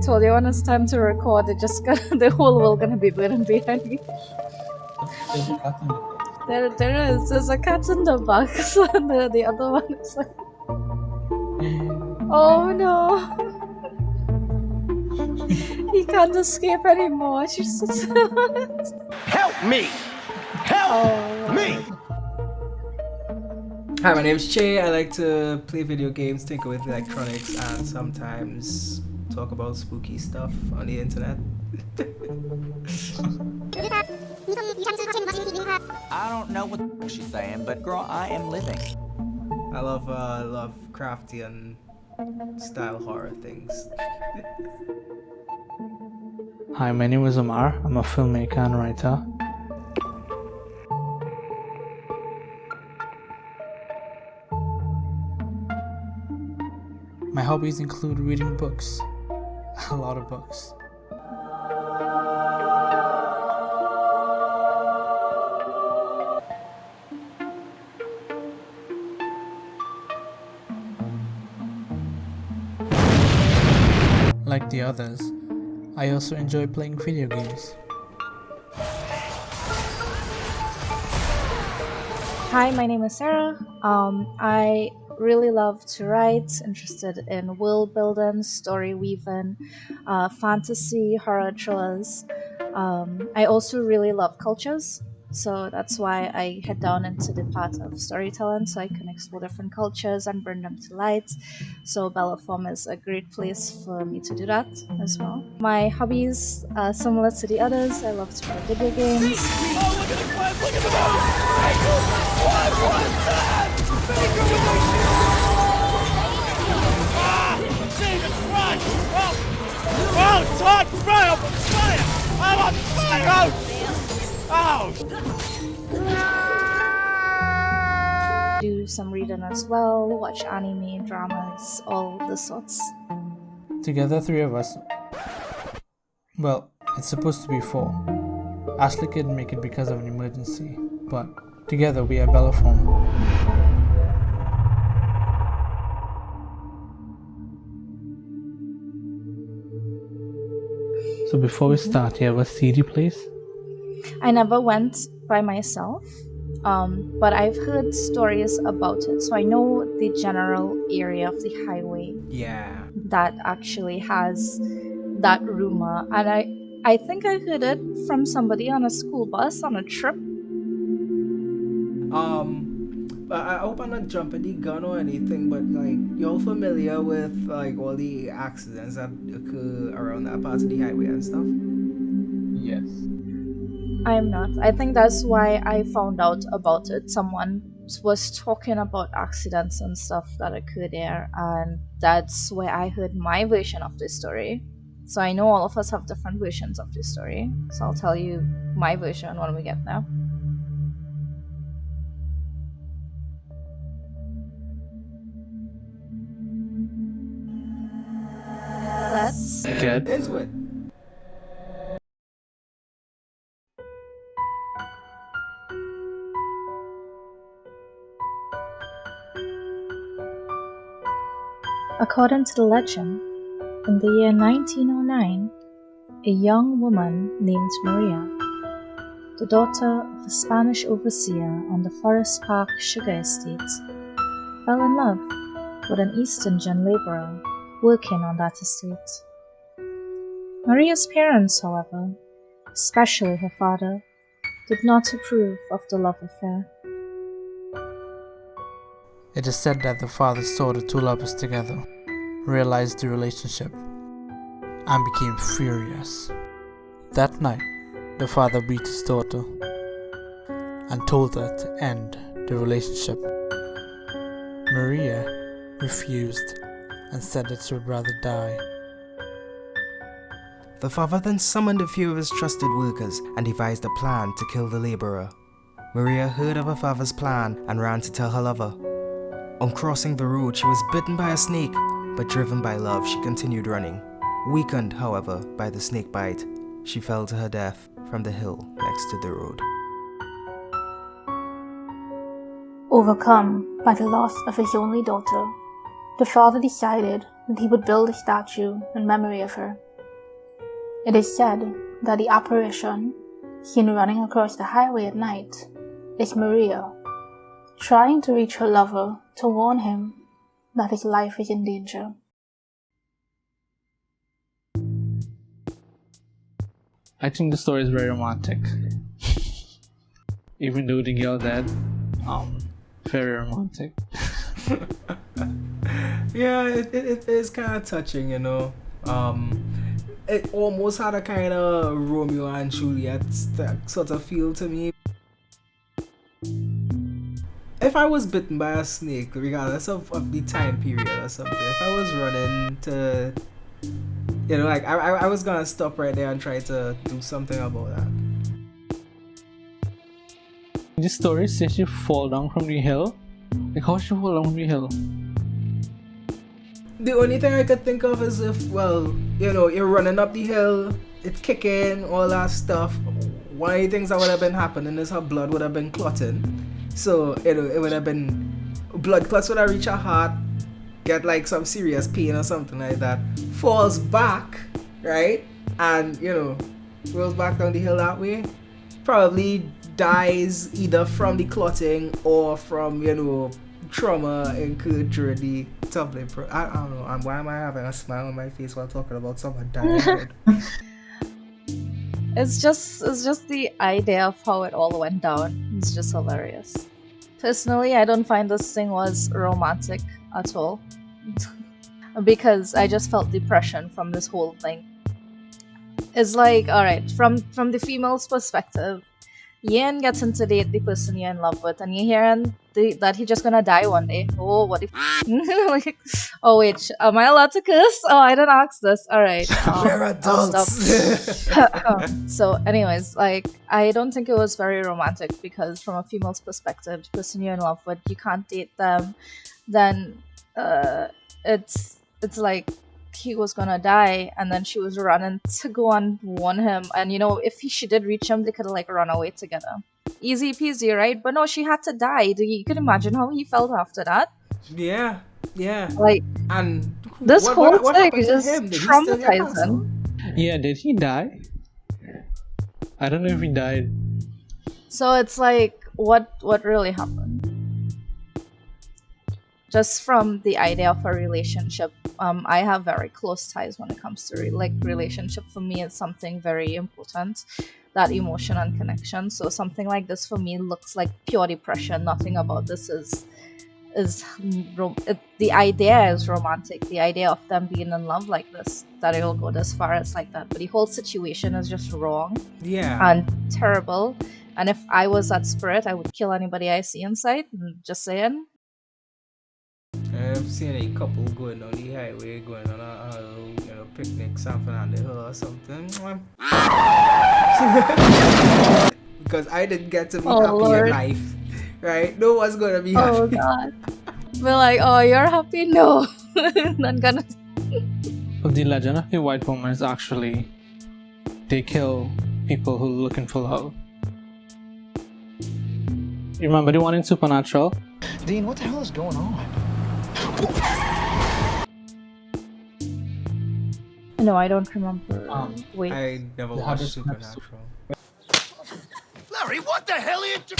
told you when it's time to record, the whole world gonna be burning behind me. There's a cat in the box. There is. There's a cat in the box, and the other one is like, oh no, he can't escape anymore. She's just Help me! Help me! Hi, my name is Che. I like to play video games, tinker with electronics, and sometimes talk about spooky stuff on the internet. I don't know what the f- she's saying, but girl, I am living. I love crafty and style horror things. Hi, my name is Omar. I'm a filmmaker and writer. My hobbies include reading books. A lot of books. Like the others, I also enjoy playing video games. Hi, my name is Sarah. I really love to write, interested in world building, story weaving, fantasy, horror thrillers. I also really love cultures, so that's why I head down into the path of storytelling so I can explore different cultures and bring them to light. So Bellaforme is a great place for me to do that as well. My hobbies are similar to the others. I love to play video games. Oh, look at the clip! Look at the nose! What was that? Ah! Jesus Christ! Oh, Todd, fire! Fire! I'm on fire! Oh! Do some reading as well, watch anime, dramas, all the sorts. Together, three of us. Well, it's supposed to be four. Ashley couldn't make it because of an emergency, but together we are Bellaforme. So before we start, you have a CD place? I never went by myself, but I've heard stories about it, so I know the general area of the highway Yeah. that actually has that rumor, and I think I heard it from somebody on a school bus on a trip. But I hope I'm not jumping the gun or anything, but like, you're familiar with like all the accidents that occur around that part of the highway and stuff? Yes. I'm not. I think that's why I found out about it. Someone was talking about accidents and stuff that occurred there, and that's where I heard my version of the story. So I know all of us have different versions of the story, so I'll tell you my version when we get there. Let's Get Into it. According to the legend, in the year 1909, a young woman named Maria, the daughter of a Spanish overseer on the Forest Park sugar estate, fell in love with an East Indian laborer working on that estate. Maria's parents, however, especially her father, did not approve of the love affair. It is said that the father saw the two lovers together, realized the relationship, and became furious. That night, the father beat his daughter and told her to end the relationship. Maria refused and said that she would rather die. The father then summoned a few of his trusted workers and devised a plan to kill the laborer. Maria heard of her father's plan and ran to tell her lover. On crossing the road, she was bitten by a snake, but driven by love, she continued running. Weakened, however, by the snake bite, she fell to her death from the hill next to the road. Overcome by the loss of his only daughter, the father decided that he would build a statue in memory of her It is said that the apparition, seen running across the highway at night, is Maria, trying to reach her lover to warn him that his life is in danger. I think the story is very romantic. Even though the girl dead, very romantic. Yeah, it is kind of touching, you know. It almost had a kind of Romeo and Juliet sort of feel to me. If I was bitten by a snake, regardless of the time period or something, if I was running to, you know, like I was gonna stop right there and try to do something about that. This story says she fall down from the hill. Like how she fall down from the hill? The only thing I could think of is if, well, you know, you're running up the hill, it's kicking, all that stuff. One of the things that would have been happening is her blood would have been clotting. So, you know, it would have been, blood clots would have reached her heart, get like some serious pain or something like that, falls back, right? And, you know, rolls back down the hill that way. Probably dies either from the clotting or from, you know, trauma incurred during the tumbling I don't know. And why am I having a smile on my face while talking about someone dying? It's just the idea of how it all went down. It's just hilarious. Personally, I don't find this thing was romantic at all. Because I just felt depression from this whole thing. It's like, alright, from the female's perspective, Ian gets into date the person you're in love with, and you're hearing that he's just gonna die one day. Oh, what if? Like, oh wait, am I allowed to curse? Oh, I didn't ask this. All right, We're adults. So, anyways, like, I don't think it was very romantic because, from a female's perspective, the person you're in love with, you can't date them. Then, it's like he was gonna die, and then she was running to go and warn him, and you know, if she did reach him, they could like run away together, easy peasy, right? But no, she had to die. You can imagine how he felt after that. Yeah. Like, and this whole thing happened is to just him? Did he still get cancer? traumatizing. Yeah, did he die? I don't know if he died. So it's like, what really happened? Just from the idea of a relationship, I have very close ties when it comes to relationship. For me, it's something very important, that emotion and connection. So something like this for me looks like pure depression. Nothing about this the idea is romantic. The idea of them being in love like this, that it'll go this far, it's like that. But the whole situation is just wrong, and terrible. And if I was that spirit, I would kill anybody I see in sight. Just saying. I've seen a couple going on the highway, going on a picnic, something on the hill or something. Because I didn't get to be happy Lord. in life, right? No one's gonna be happy. Oh God. We're like, oh, you're happy? No. Not gonna. The legend of the white woman is actually they kill people who are looking for love. You remember the one in Supernatural? Dean, what the hell is going on? No, I don't remember. Wait. I never watched Supernatural. Larry, what the hell are you doing?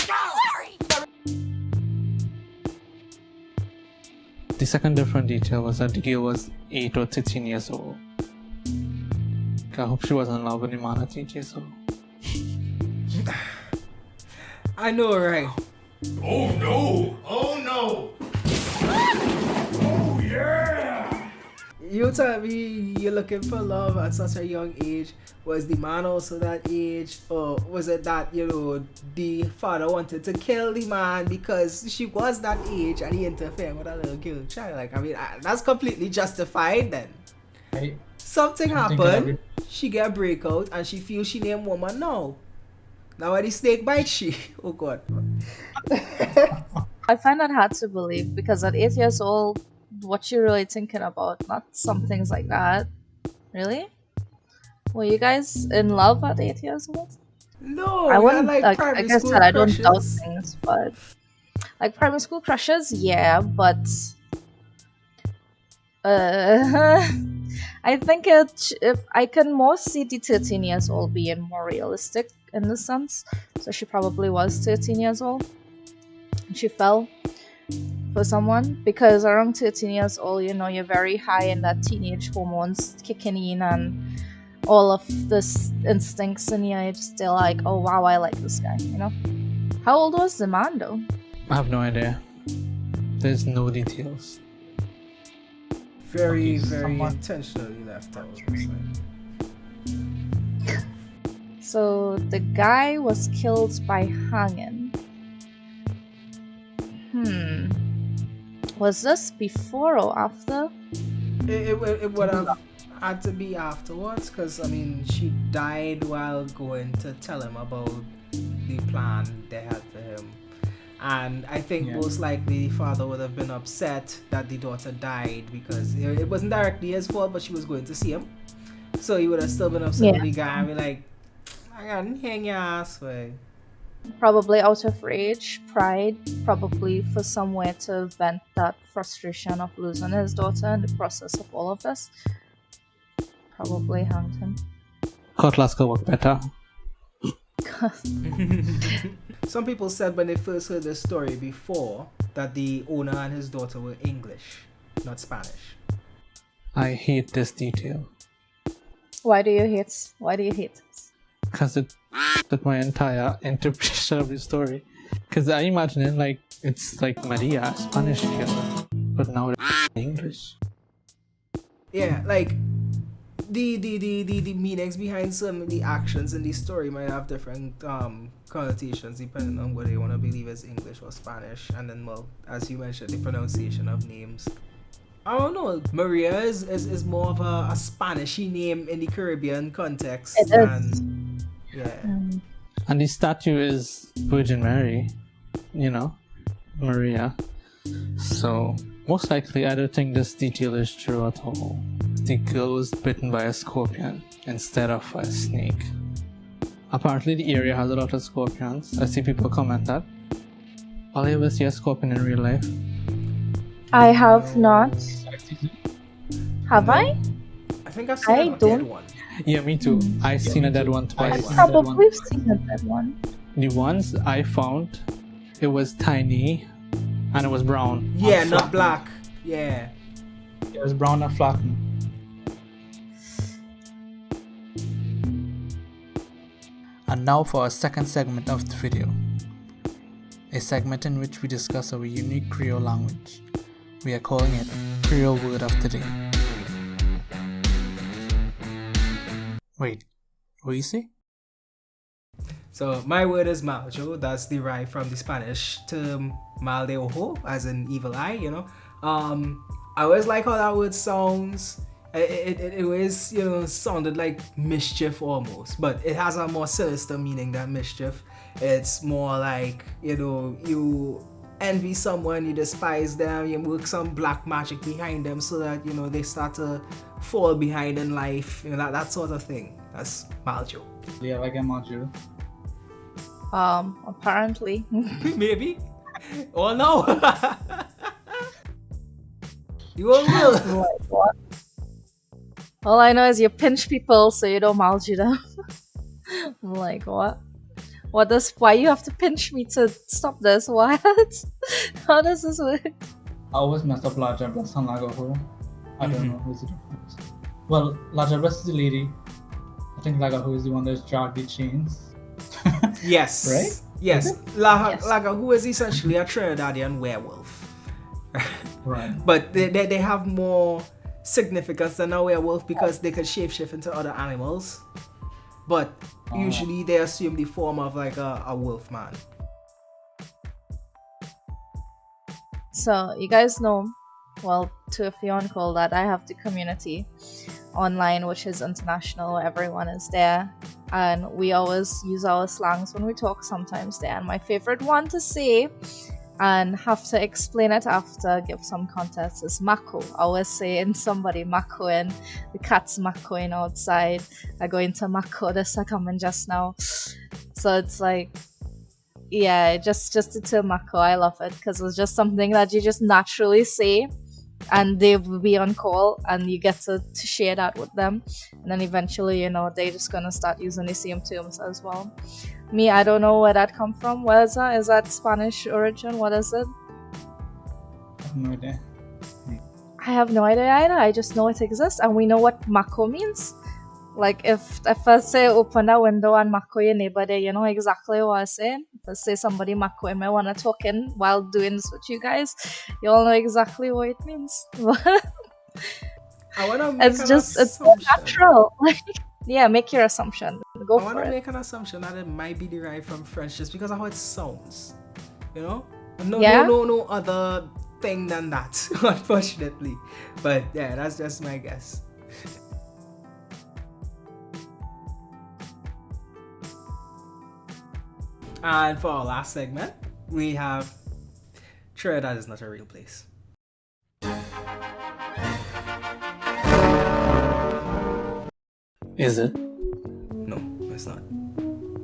The second different detail was that the girl was 8 or 13 years old. I hope she wasn't in love with the man at 8 years old. I know, right? Oh no! Oh no! Oh yeah! You tell me you're looking for love at such a young age. Was the man also that age? Or was it that, you know, the father wanted to kill the man because she was that age and he interfered with a little girl child? Like, I mean, that's completely justified then. Something happened, she get a breakout and she feels she named woman now. Now why the snake bites she? Oh God. I find that hard to believe because at 8 years old, what you really thinking about? Not some things like that. Really? Were you guys in love at 8 years old? No, I we had, wouldn't, like like primary I school said, I don't doubt crushes. things, but like primary school crushes, yeah, but I I think it. If I can more see the 13 years old being more realistic in the sense, so she probably was 13 years old. She fell for someone because around 13 years old, you're very high in that teenage hormones kicking in and all of this instincts in you. You're just still like, oh wow, I like this guy. How old was the man though? I have no idea. There's no details. Very, Okay, very someone- intentionally left out. So the guy was killed by hanging. Was this before or after? It would have had to be afterwards, because I mean, she died while going to tell him about the plan they had for him. And I think most likely the father would have been upset that the daughter died, because it wasn't directly his fault, but she was going to see him. So he would have still been upset with the guy and be like, I gotta hang your ass way. Probably out of rage, pride, probably for somewhere to vent that frustration of losing his daughter in the process of all of this. Probably hanged him. Cutlass could work better. Some people said when they first heard this story before that the owner and his daughter were English, not Spanish. I hate this detail. Why do you hate this? Because it with my entire interpretation of the story. Because I imagine it like it's like Maria, Spanish killer, but now it's English. Yeah, like the meanings behind some of the actions in the story might have different connotations depending on whether you want to believe it's English or Spanish, and then, well, as you mentioned, the pronunciation of names. I don't know. Maria is more of a Spanishy name in the Caribbean context. It is. And the statue is Virgin Mary, Maria. So most likely I don't think this detail is true at all. The girl was bitten by a scorpion instead of a snake. Apparently the area has a lot of scorpions. I see people comment that. All I ever see a scorpion in real life. I have not. Have No. I? I think I've seen I a dead don't- one. Yeah, me too. I've seen a dead one twice. I've probably seen a dead one. The ones I found, it was tiny and it was brown. Yeah, and not flattened. black. Yeah. It was brown and flattened. And now for our second segment of the video. A segment in which we discuss our unique Creole language. We are calling it Creole Word of the Day. Wait, what you say? So my word is maljo. That's derived from the Spanish term mal de ojo, as in evil eye. I always like how that word sounds. It always sounded like mischief almost, but it has a more sinister meaning than mischief. It's more like you envy someone, you despise them, you work some black magic behind them so that they start to fall behind in life. That sort of thing. That's maljo. Yeah, like a module. Apparently. Maybe. Or no. You all will. Like what? All I know is you pinch people so you don't malge them. I'm like, what? Why you have to pinch me to stop this? What? How does this work? I always mess up larger breasts and Lagaho. I don't know who's the difference. Well, larger breast is the lady. I think Lagaho is the one that's dragged the chains. Yes. Right? Yes. Laga, who is essentially a Trinidadian werewolf. Right. But they have more significance than a werewolf because they could shapeshift into other animals. But usually they assume the form of like a wolf man. So you guys know, well, to if you want to call that, I have the community online, which is international, where everyone is there, and we always use our slangs when we talk sometimes there. And my favorite one to say, and have to explain it after, give some context, is mako. I always say in somebody makoing, the cat's makoing outside. I go into mako this I come in just now. So it's like, yeah, just the term mako, I love it because it's just something that you just naturally say and they will be on call, and you get to share that with them, and then eventually, you know, they're just gonna start using the same terms as well. Me, I don't know where that come from. Where is that? Is that Spanish origin? What is it? I have no idea. I have no idea either. I just know it exists, and we know what mako means. Like if I say open that window and mako your neighbor there, you know exactly what I'm saying. If I say somebody mako and I wanna talk in while doing this with you guys, you all know exactly what it means. I wanna make It's so assumption. natural. Yeah, make your assumption. Go I for wanna it. make an assumption that it might be derived from French just because of how it sounds. You know? Yeah? No other thing than that, unfortunately. But yeah, that's just my guess. And for our last segment, we have Trinidad is not a real place. Is it? No, it's not.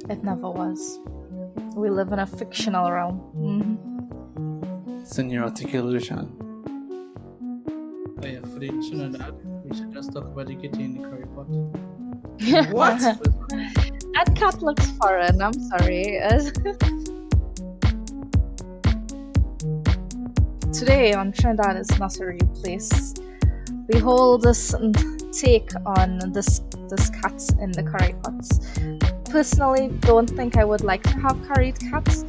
It never was. We live in a fictional realm. It's in your articulation. Oh yeah, for the Trinidad, we should just talk about the kitty in the curry pot. What? That cat looks foreign. I'm sorry. Today on Trinidad is not a real place. We hold this take on this cat in the curry pots. Personally, don't think I would like to have curried cats.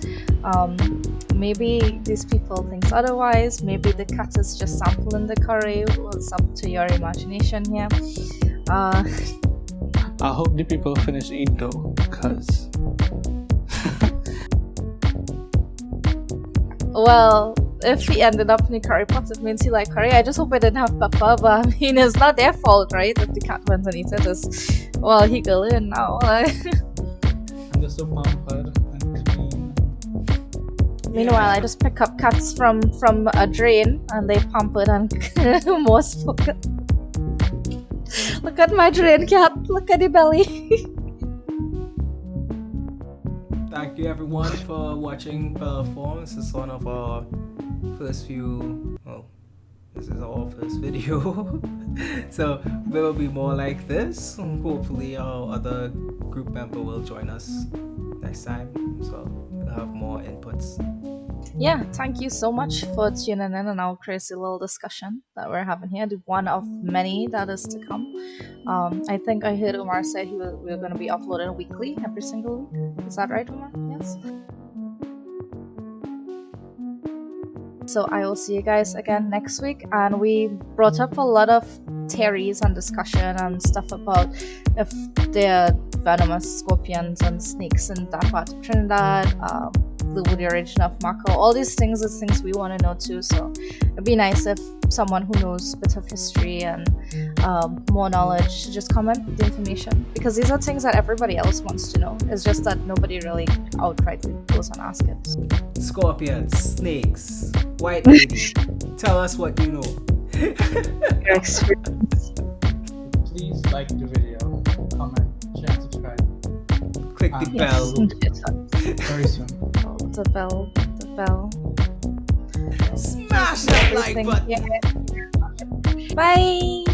Maybe these people think otherwise. Maybe the cat is just sampling the curry. It's up to your imagination here. I hope the people finish eating though, because Well, if he ended up in the curry pot, it means he liked curry. I just hope I didn't have pepper, but I mean, it's not their fault, right? If the cat went and eat it, well, he go in now. I'm just so pampered and clean. Meanwhile, I just pick up cats from a drain, and they pampered and more spoken. Look at my drain cat. Look at the belly. Thank you everyone for watching Bellaforme. This is one of our first few, well, this is our first video. So there will be more like this. Hopefully our other group member will join us next time. So we'll have more inputs. Yeah, thank you so much for tuning in on our crazy little discussion that we're having here. The one of many that is to come. I think I heard Umar say we were going to be uploading weekly, every single week. Is that right, Umar? Yes. So I will see you guys again next week, and we brought up a lot of theories and discussion and stuff about if there are venomous scorpions and snakes in that part of Trinidad, the origin of Mako, all these things are things we want to know too. So it'd be nice if someone who knows a bit of history and more knowledge to just comment with the information, because these are things that everybody else wants to know. It's just that nobody really outrightly goes and asks it. Scorpions, snakes, white lady. Tell us what you know. Your experience. Please like the video, comment, share, and subscribe. Click the bell. Very soon. The bell. Smash that like Everything. button. Yeah. Bye.